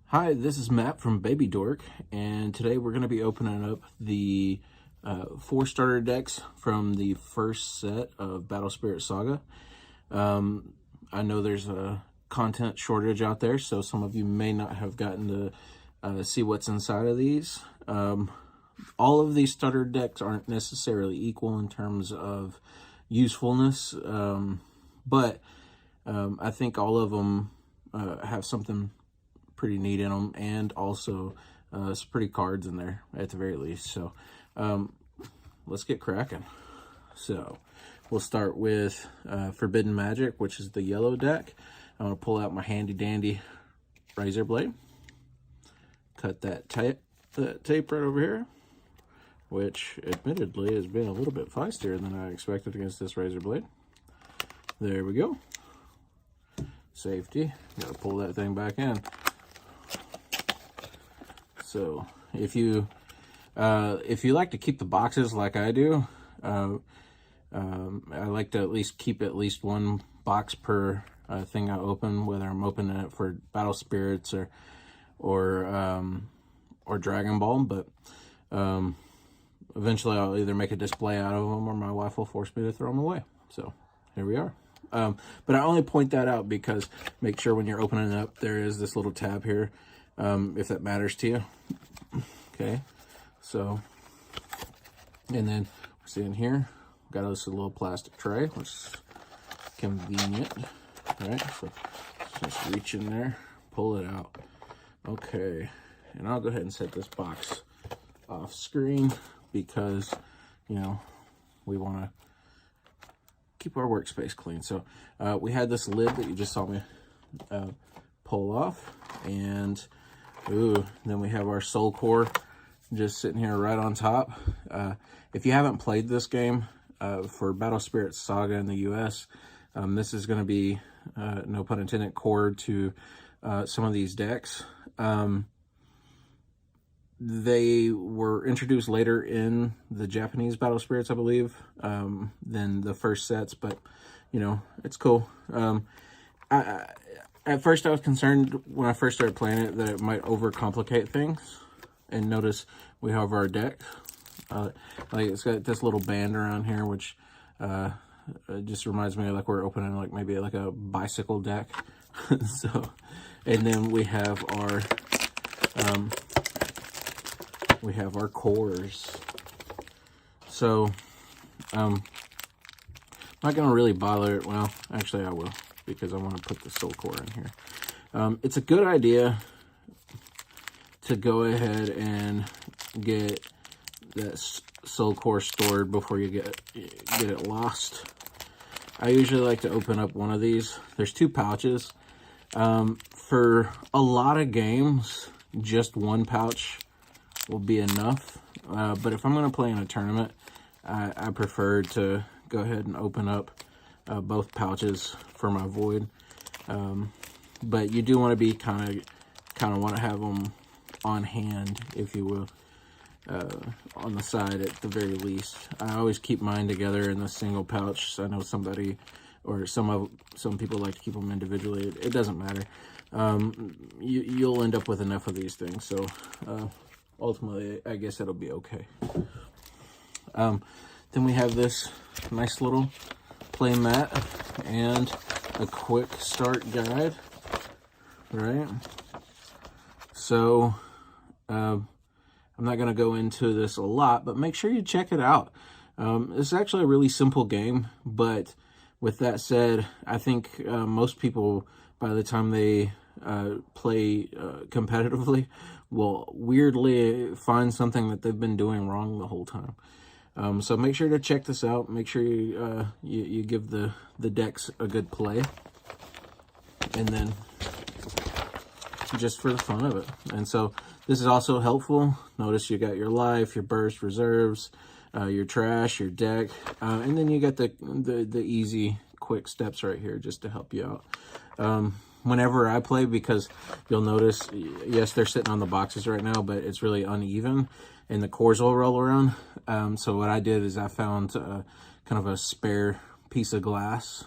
Hi, this is Matt from Baby Dork, and today we're going to be opening up the 4 starter decks from the first set of Battle Spirit Saga. I know there's a content shortage out there, so some of you may not have gotten to see what's inside of these. All of these starter decks aren't necessarily equal in terms of usefulness, but I think all of them have something pretty neat in them, and also some pretty cards in there at the very least. So let's get cracking. So we'll start with Forbidden Magic, which is the yellow deck. I'm going to pull out my handy dandy razor blade, cut that tape right over here, which admittedly has been a little bit feistier than I expected against this razor blade. There we go. Safety. Got to pull that thing back in. So if you like to keep the boxes like I do, I like to at least keep at least one box per thing I open, whether I'm opening it for Battle Spirits or Dragon Ball. But eventually I'll either make a display out of them, or my wife will force me to throw them away. So here we are. But I only point that out because make sure when you're opening it up, there is this little tab here, if that matters to you. Okay, so, and then we're seeing here, got us a little plastic tray, which is convenient. All right, so just reach in there, pull it out. Okay, and I'll go ahead and set this box off screen because, you know, we want to keep our workspace clean. So we had this lid that you just saw me pull off, and then we have our Soul Core just sitting here right on top. If you haven't played this game for Battle Spirit Saga in the US, this is going to be, no pun intended, core to some of these decks. They were introduced later in the Japanese Battle Spirits, I believe, than the first sets, but, you know, it's cool. At first I was concerned when I first started playing it that it might overcomplicate things. And notice we have our deck. Like it's got this little band around here, which it just reminds me of like we're opening like maybe like a bicycle deck. So, and then we have our cores. So I'm not gonna really bother it. Well, actually I will, because I want to put the Soul Core in here. It's a good idea to go ahead and get that Soul Core stored before you get it lost. I usually like to open up one of these. There's 2 pouches. For a lot of games, just one pouch will be enough. But if I'm going to play in a tournament, I prefer to go ahead and open up both pouches for my void. But you do want to be kind of want to have them on hand, if you will, on the side at the very least. I always keep mine together in the single pouch. I know somebody, or some people like to keep them individually. It doesn't matter. You'll end up with enough of these things, so ultimately I guess it'll be okay. Then we have this nice little play mat and a quick start guide, right? So I'm not going to go into this a lot, but make sure you check it out. It's actually a really simple game, but with that said, I think most people, by the time they play competitively, will weirdly find something that they've been doing wrong the whole time. So make sure to check this out. Make sure you give the decks a good play, and then just for the fun of it. And so this is also helpful. Notice you got your life, your burst, reserves, your trash, your deck, and then you got the easy quick steps right here just to help you out. Whenever I play, because you'll notice, yes, they're sitting on the boxes right now, but it's really uneven and the cores will roll around. So what I did is I found kind of a spare piece of glass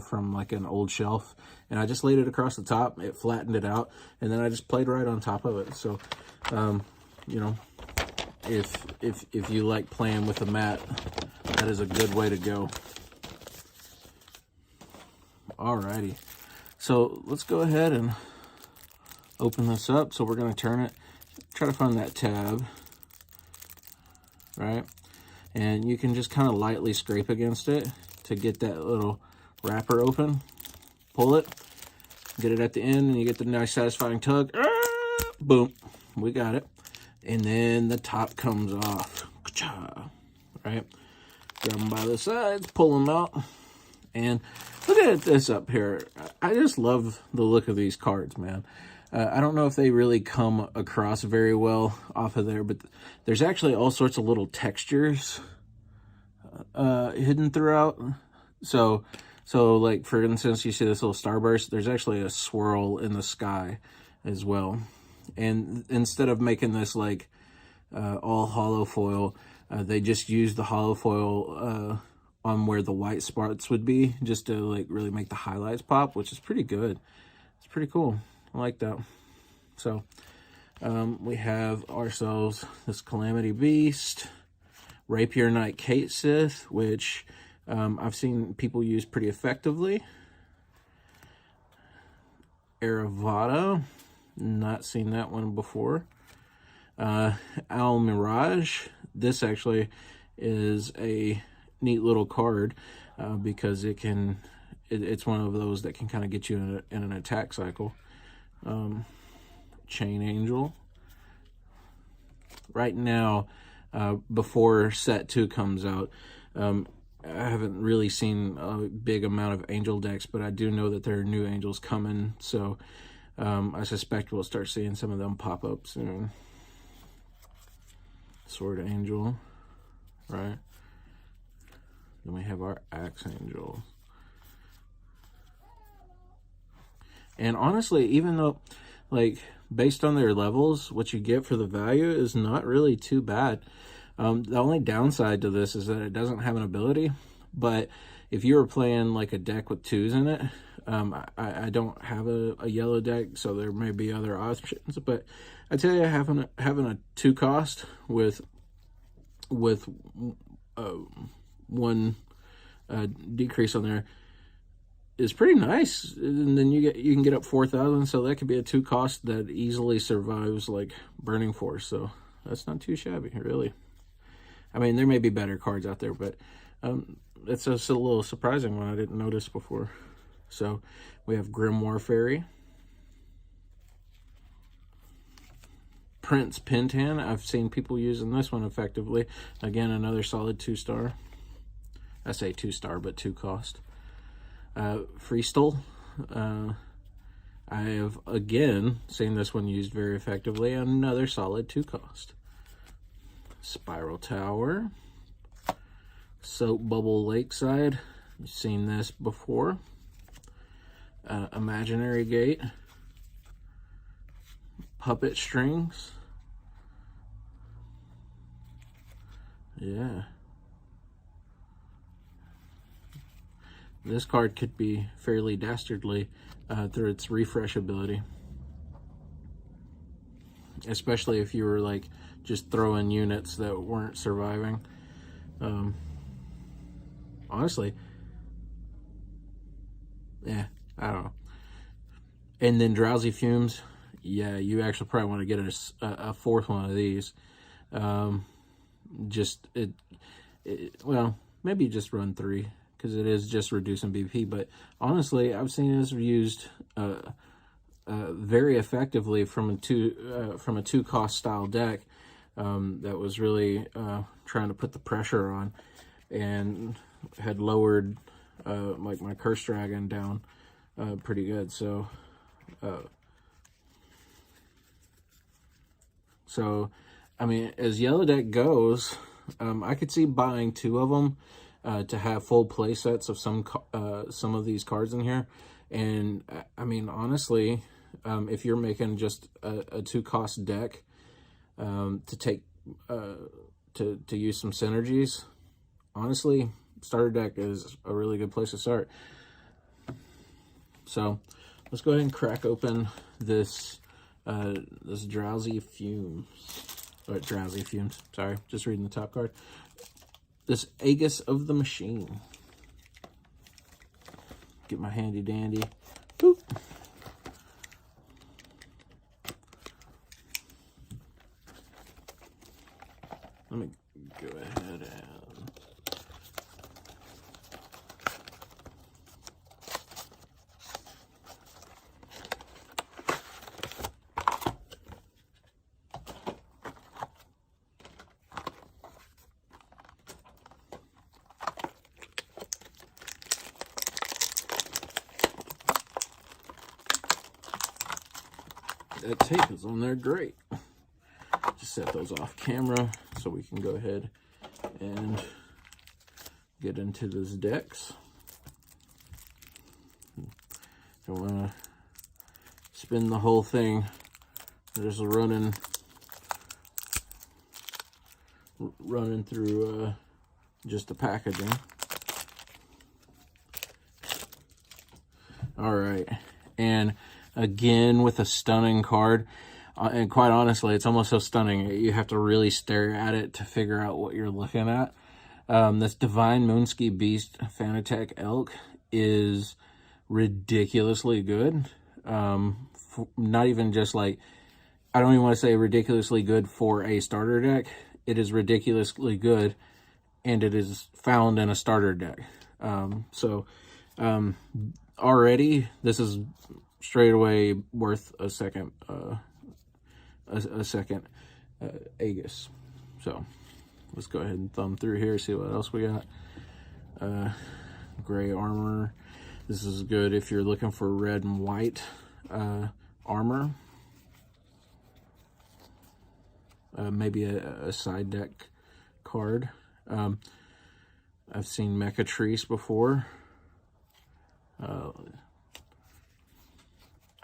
from like an old shelf, and I just laid it across the top. It flattened it out, and then I just played right on top of it. So, you know, if you like playing with a mat, that is a good way to go. Alrighty, so let's go ahead and open this up. So we're going to turn it, try to find that tab, right? And you can just kind of lightly scrape against it to get that little wrapper open. Pull it, get it at the end, and you get the nice satisfying tug. Boom, we got it. And then the top comes off, right? Grab them by the sides, pull them out, and look at this up here. I just love the look of these cards, man. I don't know if they really come across very well off of there, but there's actually all sorts of little textures hidden throughout. So like, for instance, you see this little starburst, there's actually a swirl in the sky as well. And instead of making this like all hollow foil, they just use the hollow foil on where the white spots would be, just to like really make the highlights pop, which is pretty good. It's pretty cool. I like that. So we have ourselves this Calamity Beast, Rapier Knight Kate Sith, which I've seen people use pretty effectively. Aravada, not seen that one before. Al Mirage, this actually is a neat little card because it's one of those that can kind of get you in an attack cycle. Chain Angel. Right now, before set 2 comes out, I haven't really seen a big amount of angel decks, but I do know that there are new angels coming, so I suspect we'll start seeing some of them pop up soon. Sword Angel, right? Then we have our Axe Angel. And honestly, even though, like, based on their levels, what you get for the value is not really too bad. The only downside to this is that it doesn't have an ability. But if you were playing like a deck with 2s in it, I don't have a yellow deck, so there may be other options. But I tell you, having a 2 cost with one decrease on there is pretty nice. And then you can get up 4,000, so that could be a 2 cost that easily survives like Burning Force. So that's not too shabby, really. I mean, there may be better cards out there, but it's just a little surprising one I didn't notice before. So we have Grimoire Fairy, Prince Pintan. I've seen people using this one effectively. Again, another solid 2-star. I say 2-star, but 2 cost. Freestyle. I have again seen this one used very effectively. Another solid 2 cost. Spiral Tower. Soap Bubble Lakeside. You've seen this before. Imaginary Gate. Puppet Strings. Yeah. This card could be fairly dastardly through its refresh ability. Especially if you were like just throwing units that weren't surviving. Honestly, yeah, I don't know. And then Drowsy Fumes. Yeah, you actually probably want to get a 4th one of these. Well, maybe just run 3, because it is just reducing BP. But honestly, I've seen this used very effectively from a 2 cost style deck that was really trying to put the pressure on, and had lowered like my Curse Dragon down pretty good. So I mean, as yellow deck goes, I could see buying 2 of them to have full play sets of some of these cards in here. And I mean, honestly, if you're making just a 2 cost deck to take to use some synergies, honestly, starter deck is a really good place to start. So let's go ahead and crack open this this Drowsy Fumes. Or Drowsy Fumes, sorry, just reading the top card. This Aegis of the Machine. Get my handy dandy. Boop. Let me go ahead and that tape is on there, great. Just set those off camera so we can go ahead and get into those decks. Don't want to spin the whole thing. Just running through just the packaging. All right, and again with a stunning card. And quite honestly, it's almost so stunning, you have to really stare at it to figure out what you're looking at. This Divine Moonski Beast Fanatec Elk is ridiculously good. Not even just like, I don't even want to say ridiculously good for a starter deck. It is ridiculously good, and it is found in a starter deck. Already, this is straight away worth a second Aegis. So let's go ahead and thumb through here, see what else we got. Gray armor. This is good if you're looking for red and white armor. Maybe a side deck card. I've seen Mechatrice before.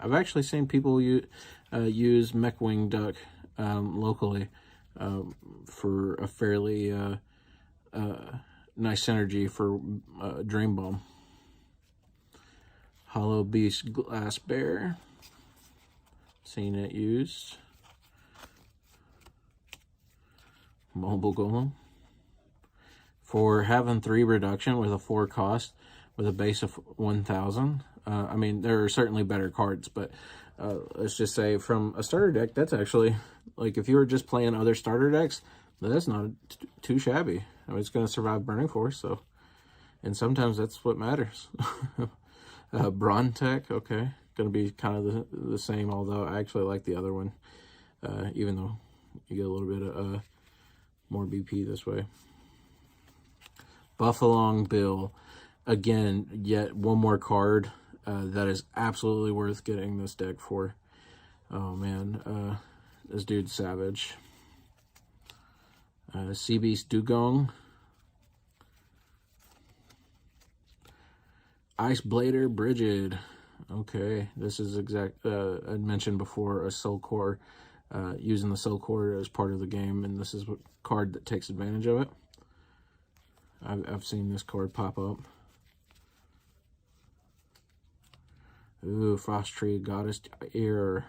I've actually seen people use Mechwing Duck locally for a fairly nice synergy for Dream Bomb. Hollow Beast Glass Bear. Seen it used. Mobile Golem. For having 3 reduction with a 4 cost with a base of 1,000. I mean, there are certainly better cards, but let's just say from a starter deck, that's actually, like, if you were just playing other starter decks, that's not too shabby. I mean, it's going to survive Burning Force, so, and sometimes that's what matters. Brontech, okay, going to be kind of the same, although I actually like the other one, even though you get a little bit of more BP this way. Buffalong Bill, again, yet one more card that is absolutely worth getting this deck for. Oh man, this dude's savage. Sea Beast Dugong. Ice Blader Brigid. Okay, this is I'd mentioned before a Soul Core, using the Soul Core as part of the game, and this is what card that takes advantage of it. I've seen this card pop up. Ooh, Frost Tree Goddess Ear.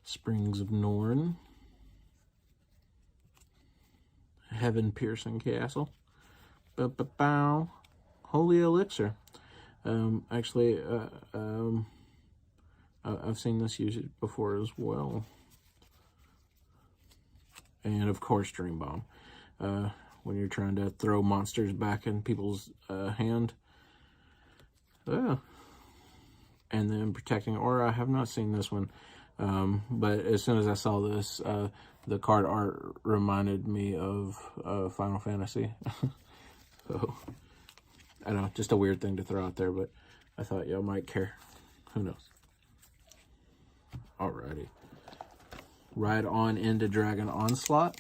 Springs of Norn. Heaven Piercing Castle. Holy Elixir. Actually, I've seen this used before as well. And of course, Dream Bomb. When you're trying to throw monsters back in people's hand. And then Protecting Aura. I have not seen this one. But as soon as I saw this, the card art reminded me of Final Fantasy. So, I don't know, just a weird thing to throw out there, but I thought y'all might care. Who knows? Alrighty. Right on into Dragon Onslaught.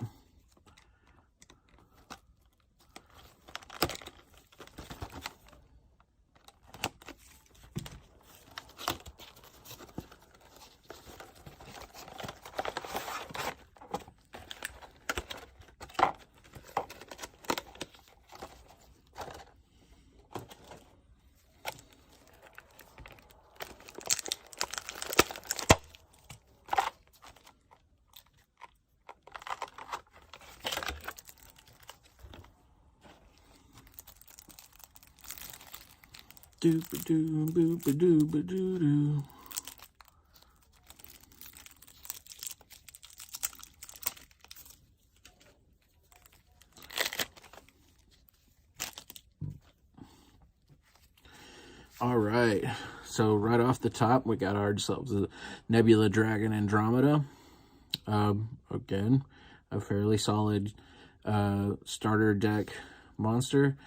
Doop-a-doo, boop-a-doo-ba-doo-doo. All right, so right off the top, we got ourselves a Nebula Dragon Andromeda. Again, a fairly solid starter deck monster.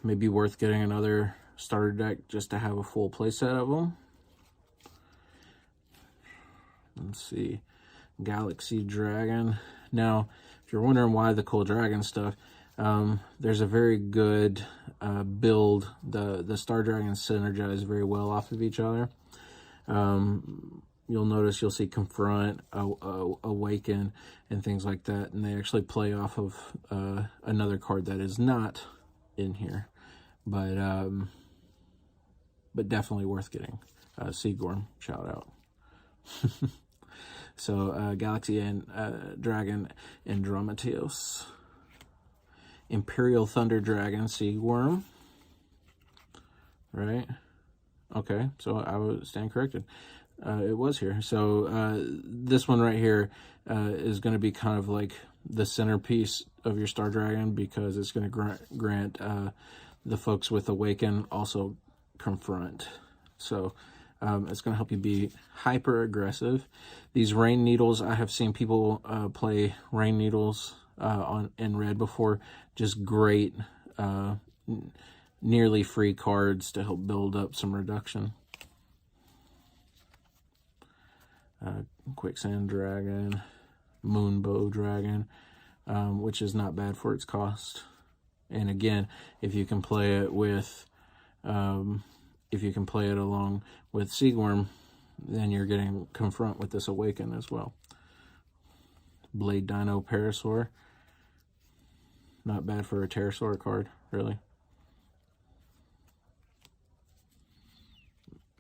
Maybe worth getting another starter deck just to have a full playset of them. Let's see, Galaxy Dragon. Now, if you're wondering why the cool dragon stuff, there's a very good build. The Star Dragons synergize very well off of each other. You'll notice you'll see Confront, Awaken, and things like that, and they actually play off of another card that is not in here, but definitely worth getting. Seagorm, shout out. So Galaxy and Dragon Andrometeos. Imperial Thunder Dragon Seagworm. Right? Okay, so I would stand corrected. It was here. So this one right here is going to be kind of like the centerpiece of your Star Dragon, because it's going to grant the folks with Awaken also Confront. So it's going to help you be hyper aggressive. These Rain Needles, I have seen people play Rain Needles in red before. Just great, nearly free cards to help build up some reduction. Quicksand Dragon, Moonbow Dragon, which is not bad for its cost. And again, if you can play it with, if you can play it along with Seagworm, then you're getting Confront with this Awaken as well. Blade Dino Parasaur. Not bad for a Pterosaur card, really.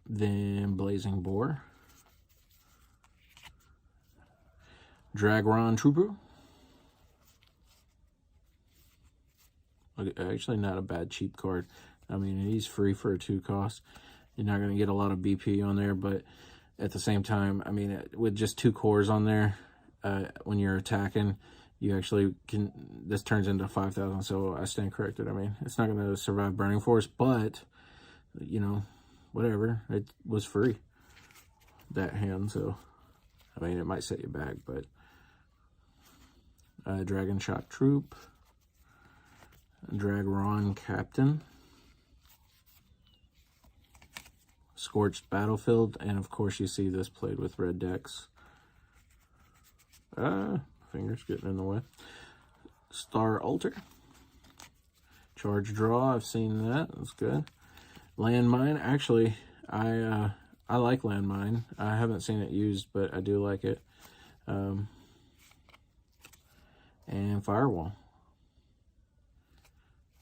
Then Blazing Boar. Dragron Trooper. Actually, not a bad cheap card. I mean, he's free for a 2 cost. You're not going to get a lot of BP on there, but at the same time, I mean, with just 2 cores on there, when you're attacking, you actually can, this turns into 5,000, so I stand corrected. I mean, it's not going to survive Burning Force, but, you know, whatever. It was free, that hand, so, I mean, it might set you back, but Dragon Shock Troop, Dragron Captain, Scorched Battlefield, and of course you see this played with red decks. Fingers getting in the way. Star Altar. Charge Draw, I've seen that. That's good. Landmine, actually, I like Landmine. I haven't seen it used, but I do like it. And Firewall.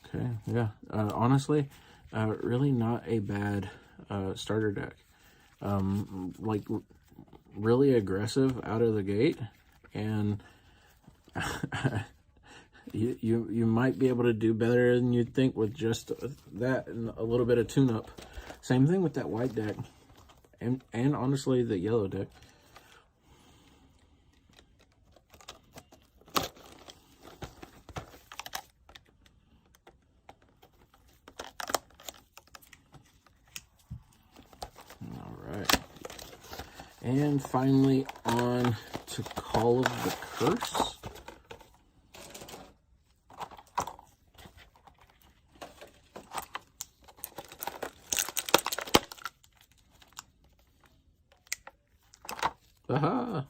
Okay, yeah. Honestly, really not a bad starter deck. Like, really aggressive out of the gate, and you might be able to do better than you'd think with just that and a little bit of tune-up. Same thing with that white deck, and honestly the yellow deck. And finally, on to Call of the Curse. Aha!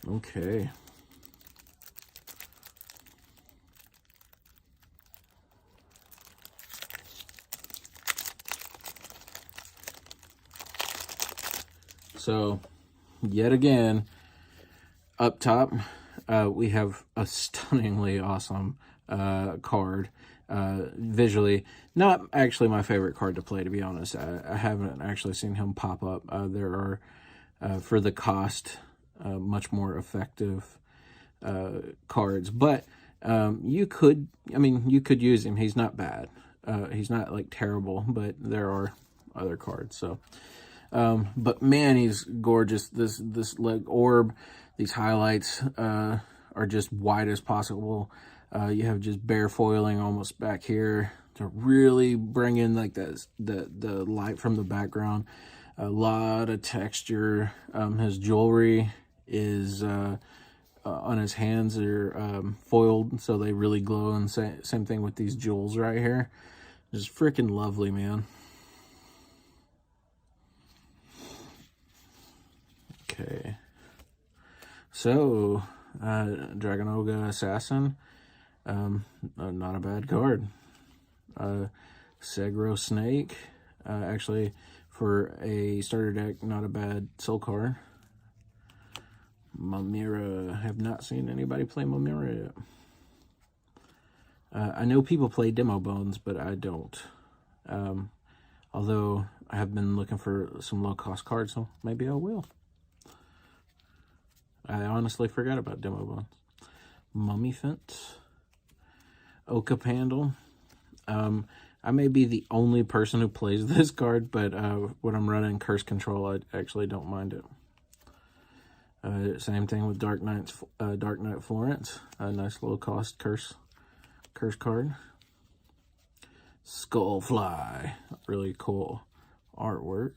Okay. So, yet again, up top, we have a stunningly awesome card. Visually, not actually my favorite card to play, to be honest. I haven't actually seen him pop up. There are, for the cost, much more effective cards. But you could use him. He's not bad. He's not like terrible, but there are other cards. So, but man, he's gorgeous. This like orb, these highlights are just wide as possible. You have just bare foiling almost back here to really bring in like the light from the background. A lot of texture. His jewelry is on his hands are foiled, so they really glow. And same thing with these jewels right here. Just freaking lovely, man. Okay. So, Dragonoga Assassin. Not a bad card. Segro Snake. Actually, for a starter deck, not a bad soul card. Mamira. Have not seen anybody play Mamira yet. I know people play Demo Bones, but I don't. Although I have been looking for some low-cost cards, so maybe I will. I honestly forgot about Demo Bones. Mummy Fence. Oka Pandal. I may be the only person who plays this card, but when I'm running Curse Control, I actually don't mind it. Same thing with Dark Knight Florence. A nice low-cost curse card. Skullfly. Really cool artwork.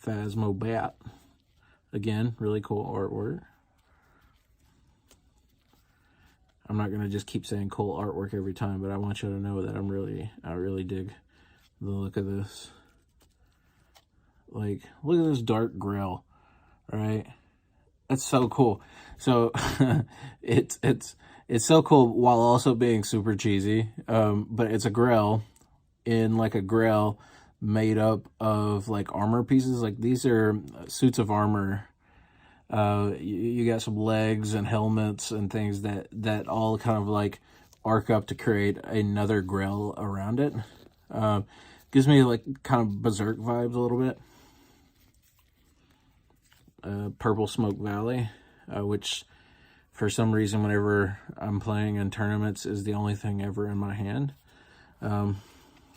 Phasmobat. Again, really cool artwork. I'm not going to just keep saying cool artwork every time, but I want you to know that I really dig the look of this. Like, look at this dark grill, right? That's so cool. So it's so cool while also being super cheesy. But it's a grill in like a grill made up of like armor pieces. Like these are suits of armor. You got some legs and helmets and things that all kind of like arc up to create another grill around it. Gives me like kind of Berserk vibes a little bit. Purple Smoke Valley, which for some reason whenever I'm playing in tournaments is the only thing ever in my hand.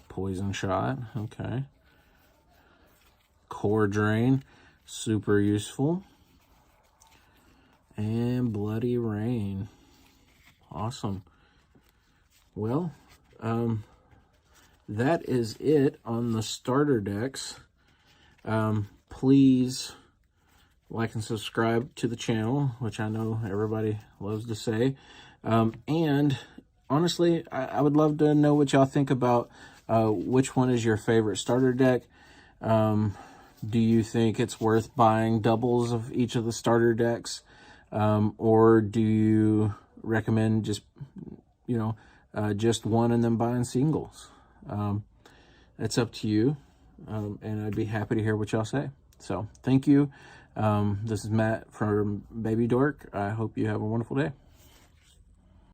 Poison Shot, okay. Core Drain, super useful. And Bloody Rain. Awesome. Well, that is it on the starter decks. Please like and subscribe to the channel, which I know everybody loves to say. And honestly, I would love to know what y'all think about which one is your favorite starter deck. Do you think it's worth buying doubles of each of the starter decks? Or do you recommend just, just one and then buying singles? It's up to you. And I'd be happy to hear what y'all say. So thank you. This is Matt from Baby Dork. I hope you have a wonderful day.